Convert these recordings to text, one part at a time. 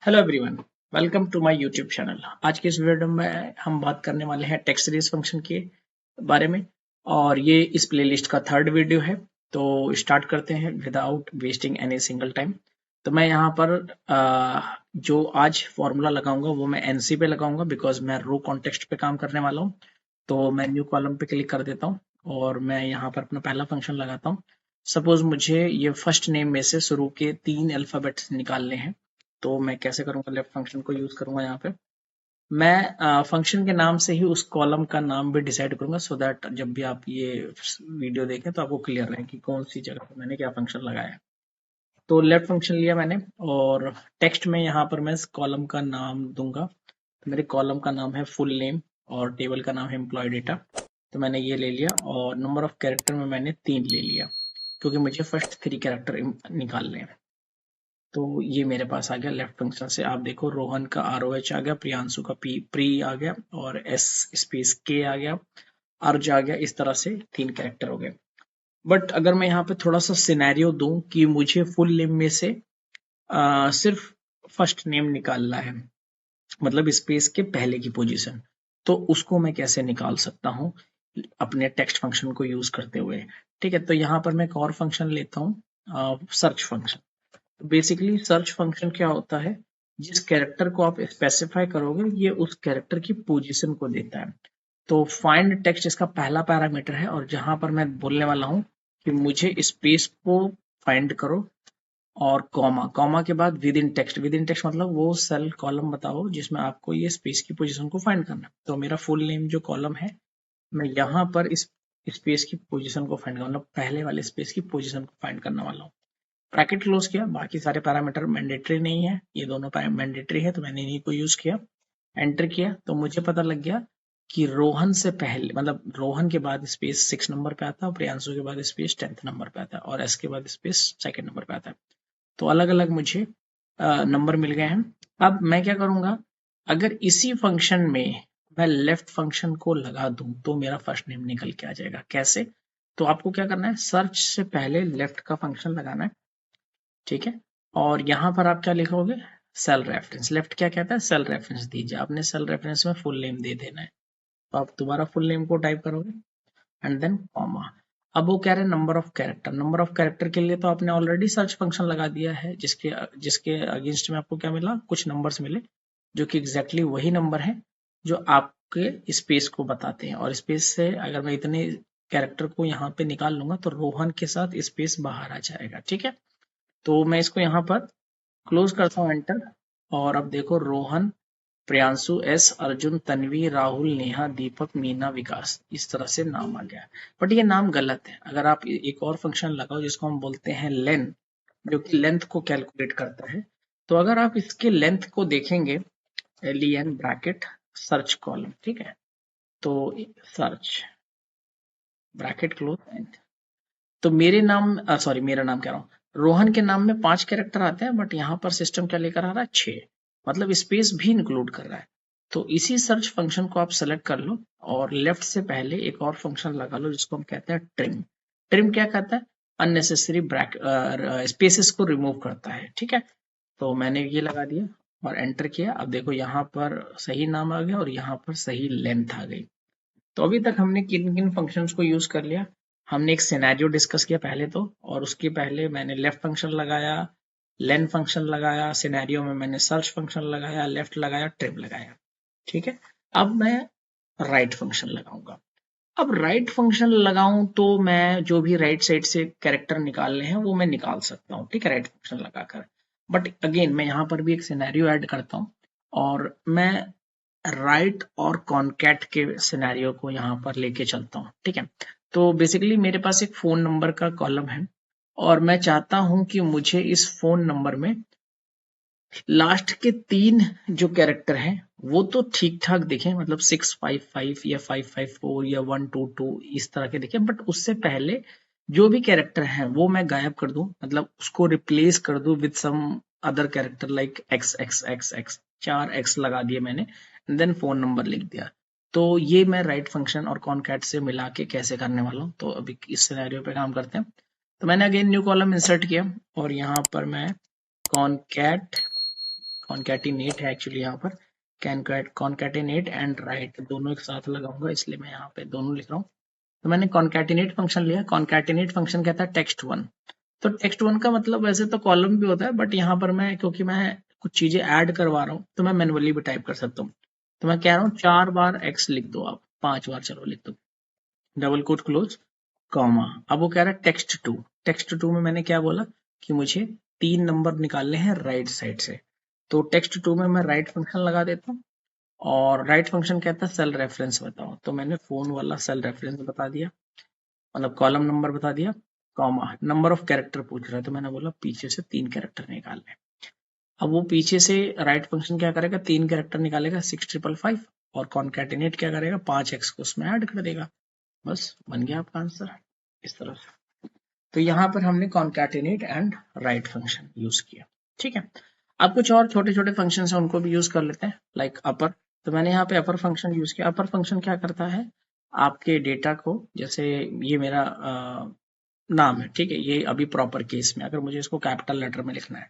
Hello everyone, welcome to my YouTube channel. आज की इस वीडियो में हम बात करने वाले हैं टेक्स्ट सीरीज फंक्शन के बारे में और ये इस प्लेलिस्ट का थर्ड वीडियो है। तो स्टार्ट करते हैं without wasting any single time. तो मैं यहाँ पर जो आज फॉर्मूला लगाऊंगा वो मैं एनसी पे लगाऊंगा बिकॉज मैं रो कॉन्टेक्स्ट पे काम करने वाला हूँ। तो मैं न्यू कॉलम पे क्लिक कर देता हूँ और मैं यहाँ पर अपना पहला फंक्शन लगाता हूँ। सपोज मुझे ये फर्स्ट नेम में से शुरू के 3 अल्फाबेट्स निकालने हैं। तो मैं कैसे करूंगा, लेफ्ट फंक्शन को यूज करूंगा यहाँ पे। मैं फंक्शन के नाम से ही उस कॉलम का नाम भी डिसाइड करूंगा सो दैट जब भी आप ये वीडियो देखें तो आपको क्लियर रहे कि कौन सी जगह पर मैंने क्या फंक्शन लगाया है। तो लेफ्ट फंक्शन लिया मैंने और टेक्स्ट में यहाँ पर मैं इस कॉलम का नाम दूंगा। तो मेरे कॉलम का नाम है फुल नेम और टेबल का नाम है एम्प्लॉय डेटा। तो मैंने ये ले लिया और नंबर ऑफ कैरेक्टर में मैंने 3 ले लिया क्योंकि मुझे फर्स्ट 3 कैरेक्टर निकालने हैं। तो ये मेरे पास आ गया लेफ्ट फंक्शन से। आप देखो रोहन का ROH आ गया, प्रियांशु का प्री आ गया और S स्पेस के आ गया, अर्ज आ गया। इस तरह से 3 कैरेक्टर हो गए। बट अगर मैं यहाँ पे थोड़ा सा सिनेरियो दूं कि मुझे फुल नेम में से सिर्फ फर्स्ट नेम निकालना है, मतलब स्पेस के पहले की पोजीशन, तो उसको मैं कैसे निकाल सकता हूँ अपने टेक्स्ट फंक्शन को यूज करते हुए। ठीक है, तो यहाँ पर मैं एक और फंक्शन लेता हूँ, search function. Basically search function क्या होता है, जिस कैरेक्टर को आप स्पेसिफाई करोगे ये उस कैरेक्टर की पोजीशन को देता है। तो फाइंड टेक्स्ट इसका पहला पैरामीटर है और जहां पर मैं बोलने वाला हूं कि मुझे स्पेस को फाइंड करो और कॉमा, कॉमा के बाद विद इन टेक्स्ट मतलब वो सेल कॉलम बताओ जिसमें आपको ये स्पेस की पोजीशन को फाइंड करना है। तो मेरा फुल नेम जो कॉलम है, मैं यहाँ पर इस स्पेस की पोजीशन को फाइंड करना, मतलब पहले वाले स्पेस की पोजीशन को फाइंड करने वाला हूँ। ब्रैकेट क्लोज किया, बाकी सारे पैरामीटर मैंडेटरी नहीं है, ये दोनों मैंडेटरी है तो मैंने इन्हीं को यूज किया। एंटर किया तो मुझे पता लग गया कि रोहन से पहले, मतलब रोहन के बाद स्पेस 6 नंबर पे आता है, प्रियांशु के बाद स्पेस 10th नंबर पे आता है और एस के बाद स्पेस 2nd नंबर पे आता है। तो अलग अलग मुझे नंबर मिल गए हैं। अब मैं क्या करूंगा, अगर इसी फंक्शन में मैं लेफ्ट फंक्शन को लगा दूं तो मेरा फर्स्ट नेम निकल के आ जाएगा। कैसे? तो आपको क्या करना है, सर्च से पहले लेफ्ट का फंक्शन लगाना है। ठीक है, और यहाँ पर आप क्या लिखोगे, सेल रेफरेंस। लेफ्ट क्या कहता है, सेल रेफरेंस दीजिए। आपने सेल रेफरेंस में फुल नेम दे देना है। तो आप दोबारा फुल नेम को टाइप करोगे एंड देन कॉमा। अब वो कह रहे हैं number of character. Number of character के लिए तो आपने ऑलरेडी सर्च फंक्शन लगा दिया है, जिसके जिसके अगेंस्ट में आपको क्या मिला, कुछ नंबर्स मिले जो कि एग्जैक्टली वही नंबर है जो आपके स्पेस को बताते हैं। और स्पेस से अगर मैं इतने कैरेक्टर को यहाँ पे निकाल लूंगा तो रोहन के साथ स्पेस बाहर आ जाएगा। ठीक है, तो मैं इसको यहाँ पर क्लोज करता हूँ, एंटर। और अब देखो रोहन, प्रियांशु, एस, अर्जुन, तन्वी, राहुल, नेहा, दीपक, मीना, विकास, इस तरह से नाम आ गया। बट ये नाम गलत है। अगर आप एक और फंक्शन लगाओ जिसको हम बोलते हैं लेंथ, जो कि लेंथ को कैलकुलेट करता है, तो अगर आप इसके लेंथ को देखेंगे, LEN ब्रैकेट सर्च कॉलम, ठीक है, तो सर्च ब्रैकेट क्लोज एंड, तो मेरे नाम सॉरी मेरा नाम कह रहा हूँ, रोहन के नाम में 5 कैरेक्टर आते हैं बट यहाँ पर सिस्टम क्या लेकर आ रहा है, 6, मतलब स्पेस भी इंक्लूड कर रहा है। तो इसी सर्च फंक्शन को आप सेलेक्ट कर लो और लेफ्ट से पहले एक और फंक्शन लगा लो जिसको हम कहते हैं ट्रिम। ट्रिम क्या कहता है, अननेसेसरी स्पेसेस को रिमूव करता है। ठीक है, तो मैंने ये लगा दिया और एंटर किया। अब देखो यहाँ पर सही नाम आ गया और यहाँ पर सही लेंथ आ गई। तो अभी तक हमने किन किन फंक्शंस को यूज कर लिया, हमने एक सिनेरियो डिस्कस किया पहले तो, और उसके पहले मैंने लेफ्ट फंक्शन लगाया, लेन फंक्शन लगाया, सिनेरियो में मैंने सर्च फंक्शन लगाया, लेफ्ट लगाया, ट्रिम लगाया। ठीक है, अब मैं राइट फंक्शन लगाऊंगा। अब राइट फंक्शन लगाऊं तो मैं जो भी राइट साइड से कैरेक्टर निकालने हैं वो मैं निकाल सकता हूँ। ठीक है, राइट फंक्शन लगाकर। बट अगेन मैं यहाँ पर भी एक सिनेरियो ऐड करता हूँ और मैं राइट और कॉन्कैट के सिनेरियो को यहाँ पर लेके चलता हूँ। ठीक है, तो बेसिकली मेरे पास एक फोन नंबर का कॉलम है और मैं चाहता हूं कि मुझे इस फोन नंबर में लास्ट के 3 जो कैरेक्टर हैं वो तो ठीक ठाक दिखें, मतलब 655 या 554 या 122 इस तरह के दिखें, बट उससे पहले जो भी कैरेक्टर हैं वो मैं गायब कर दूं, मतलब उसको रिप्लेस कर दूं with some other character like x x x x, 4 x लगा दिए मैंने, देन फोन नंबर लिख दिया। तो ये मैं राइट फंक्शन और कॉनकैट से मिला के कैसे करने वाला हूँ, तो अभी इस सिनेरियो पे काम करते हैं। तो मैंने अगेन न्यू कॉलम इंसर्ट किया और यहाँ पर मैं कॉनकैट कॉन्कैटिनेट है एक्चुअली यहाँ पर, कॉन्कैटिनेट एंड राइट दोनों एक साथ लगाऊंगा, इसलिए मैं यहाँ पे दोनों लिख रहा हूँ। तो मैंने कॉन्कैटिनेट फंक्शन लिया। कॉन्कैटिनेट फंक्शन कहता है टेक्स्ट वन। तो टेक्स्ट वन का मतलब वैसे तो कॉलम भी होता है, बट यहाँ पर मैं क्योंकि मैं कुछ चीजें ऐड करवा रहा हूँ तो मैं मैनुअली भी टाइप कर सकता हूँ। तो मैं कह रहा हूँ 4 बार x लिख दो, आप 5 बार चलो लिख दो, डबल कोट क्लोज, कॉमा। अब वो कह रहा है टेक्स्ट टू। टेक्स्ट टू में मैंने क्या बोला कि मुझे 3 नंबर निकालने हैं राइट साइड से। तो टेक्स्ट टू में मैं राइट फंक्शन लगा देता हूँ, और राइट फंक्शन कहता है सेल रेफरेंस बताओ। तो मैंने फोन वाला सेल रेफरेंस बता दिया, मतलब कॉलम नंबर बता दिया, कॉमा। नंबर ऑफ कैरेक्टर पूछ रहा है तो मैंने बोला पीछे से 3 कैरेक्टर निकालने। अब वो पीछे से राइट फंक्शन क्या करेगा, 3 कैरेक्टर निकालेगा 6555, और कॉन्कैटिनेट क्या करेगा, 5x को उसमें ऐड कर देगा। बस बन गया आपका आंसर इस तरह से। तो यहाँ पर हमने concatenate and right function use किया। ठीक है, अब कुछ और छोटे छोटे फंक्शन है उनको भी यूज कर लेते हैं, लाइक अपर। तो मैंने यहाँ पे अपर फंक्शन यूज किया। अपर फंक्शन क्या करता है, आपके डेटा को, जैसे ये मेरा नाम है, ठीक है, ये अभी प्रॉपर केस में अगर मुझे इसको कैपिटल लेटर में लिखना है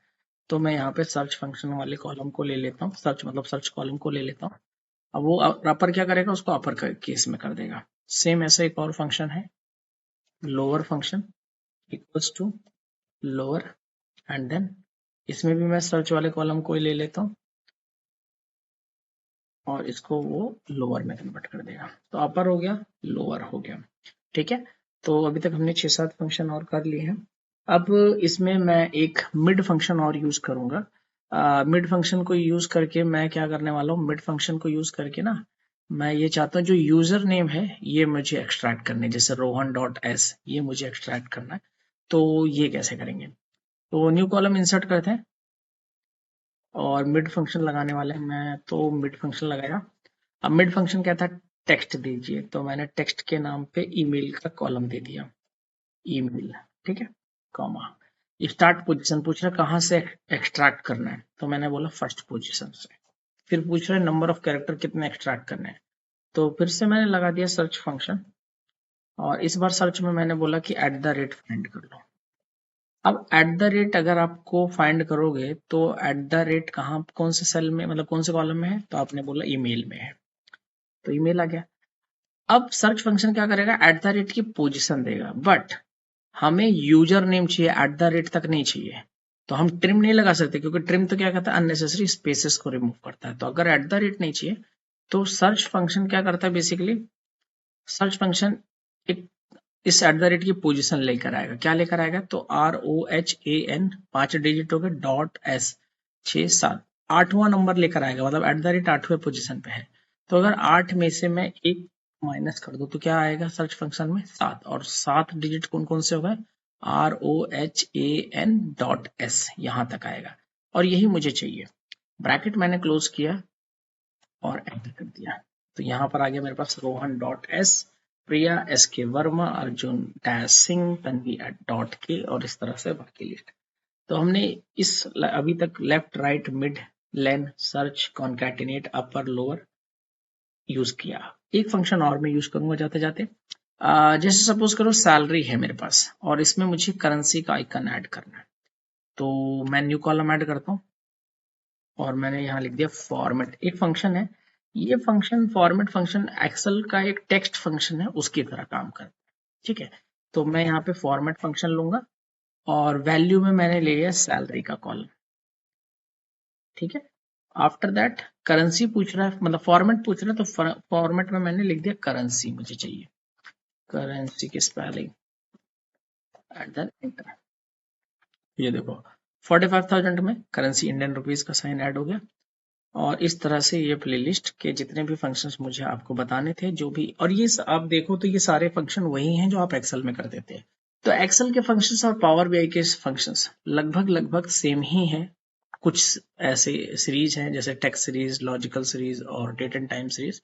तो मैं यहाँ पे सर्च फंक्शन वाले कॉलम को ले लेता हूँ, सर्च मतलब सर्च कॉलम को ले लेता हूँ। अब वो अपर क्या करेगा, उसको अपर केस में कर देगा। सेम ऐसा एक और फंक्शन है, lower function equals to lower, and then इसमें भी मैं सर्च वाले कॉलम को ले लेता हूँ और इसको वो लोअर में कन्वर्ट कर देगा। तो अपर हो गया, लोअर हो गया। ठीक है, तो अभी तक हमने 6-7 फंक्शन और कर लिए हैं। अब इसमें मैं एक मिड फंक्शन और यूज करूंगा। मिड फंक्शन को यूज करके मैं क्या करने वाला हूँ, मिड फंक्शन को यूज करके ना मैं ये चाहता हूँ जो यूजर नेम है ये मुझे एक्सट्रैक्ट करने, जैसे रोहन डॉट एस, ये मुझे एक्सट्रैक्ट करना है। तो ये कैसे करेंगे, तो न्यू कॉलम इंसर्ट करते हैं और मिड फंक्शन लगाने वाले हैं। मैं तो मिड फंक्शन लगाया। अब मिड फंक्शन कहता है टेक्स्ट दीजिए, तो मैंने टेक्स्ट के नाम पे ईमेल का कॉलम दे दिया, ईमेल। ठीक है, कॉमा। स्टार्ट पोजीशन पूछ रहा है कहाँ से एक्सट्रैक्ट करना है, तो मैंने बोला फर्स्ट पोजीशन से। फिर पूछ रहा है नंबर ऑफ कैरेक्टर कितने एक्सट्रैक्ट करने हैं, तो फिर से मैंने लगा दिया सर्च फंक्शन, और इस बार सर्च में मैंने बोला कि एट द रेट फाइंड कर लो। अब एट द रेट अगर आपको फाइंड करोगे तो एट द रेट कहाँ, कौन से सेल में, मतलब कौन से कॉलम में है, तो आपने बोला ईमेल में है, तो ईमेल आ गया। अब सर्च फंक्शन क्या करेगा, एट द रेट की पोजीशन देगा, बट हमें यूजर नेम चाहिए, एट द रेट तक नहीं चाहिए। तो हम ट्रिम नहीं लगा सकते, क्योंकि ट्रिम तो क्या करता है, अननेसेसरी स्पेसेस को रिमूव करता है। तो अगर एट द रेट नहीं चाहिए तो सर्च फंक्शन क्या करता है, बेसिकली सर्च फंक्शन एक इस एट द रेट की पोजीशन लेकर आएगा। क्या लेकर आएगा, तो ROHAN 5 डिजिट हो गए, डॉट S 6-7 8वां नंबर लेकर आएगा, मतलब एट द रेट 8वें पोजीशन पे है। तो अगर 8 में से मैं एक माइनस कर दूं तो क्या आएगा सर्च फंक्शन में, 7, और 7 डिजिट कौन कौन से हो गए, ROHAN डॉट S, यहां तक आएगा, और यही मुझे चाहिए। ब्रैकेट मैंने क्लोज किया और एंटर कर दिया, तो यहाँ पर आ गया मेरे पास Rohan dot S, Priya S K Verma, Arjun dash Singh, Tanvi at dot K, और इस तरह से बाकी लिस्ट। तो हमने इस अभी तक left right mid len search concatenate upper lower use किया। एक फंक्शन और मैं यूज करूंगा जाते जाते। जैसे सपोज करो सैलरी है मेरे पास और इसमें मुझे करेंसी का आइकन ऐड करना है, तो मैं न्यू कॉलम ऐड करता हूँ और मैंने यहाँ लिख दिया फॉर्मेट। एक फंक्शन है, ये फंक्शन फॉर्मेट फंक्शन एक्सेल का एक टेक्स्ट फंक्शन है, उसकी तरह काम करता है। ठीक है, तो मैं यहाँ पे फॉर्मेट फंक्शन लूंगा और वैल्यू में मैंने ले लिया सैलरी का कॉलम। ठीक है, आफ्टर दैट करेंसी पूछ रहा है, मतलब फॉर्मेट पूछ रहा है, तो फॉर्मेट में मैंने लिख दिया करेंसी मुझे चाहिए, करेंसी की स्पेलिंग, एट देन एंटर। ये देखो 45,000 में करेंसी इंडियन रुपीज का साइन ऐड हो गया। और इस तरह से ये प्लेलिस्ट के जितने भी फंक्शंस मुझे आपको बताने थे, जो भी, और ये आप देखो तो ये सारे फंक्शन वही हैं जो आप एक्सेल में कर देते हैं। तो एक्सेल के फंक्शंस और पावर बीआई के फंक्शंस लगभग लगभग सेम ही हैं। कुछ ऐसे सीरीज हैं जैसे टेक्स्ट सीरीज, लॉजिकल सीरीज और डेट एंड टाइम सीरीज,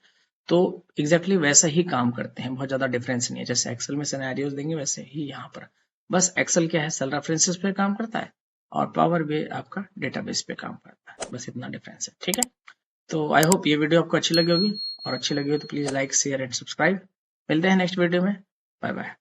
तो एग्जैक्टली वैसा ही काम करते हैं, बहुत ज्यादा डिफरेंस नहीं है। जैसे एक्सेल में सिनेरियोज देंगे वैसे ही यहाँ पर, बस एक्सेल क्या है, सेल रेफरेंसेस पे काम करता है और पावर बीआई आपका डेटाबेस पे काम करता है, बस इतना डिफरेंस है। ठीक है, तो आई होप ये वीडियो आपको अच्छी लगी होगी, और अच्छी लगी हो तो please like share and subscribe. मिलते हैं नेक्स्ट वीडियो में, बाय बाय।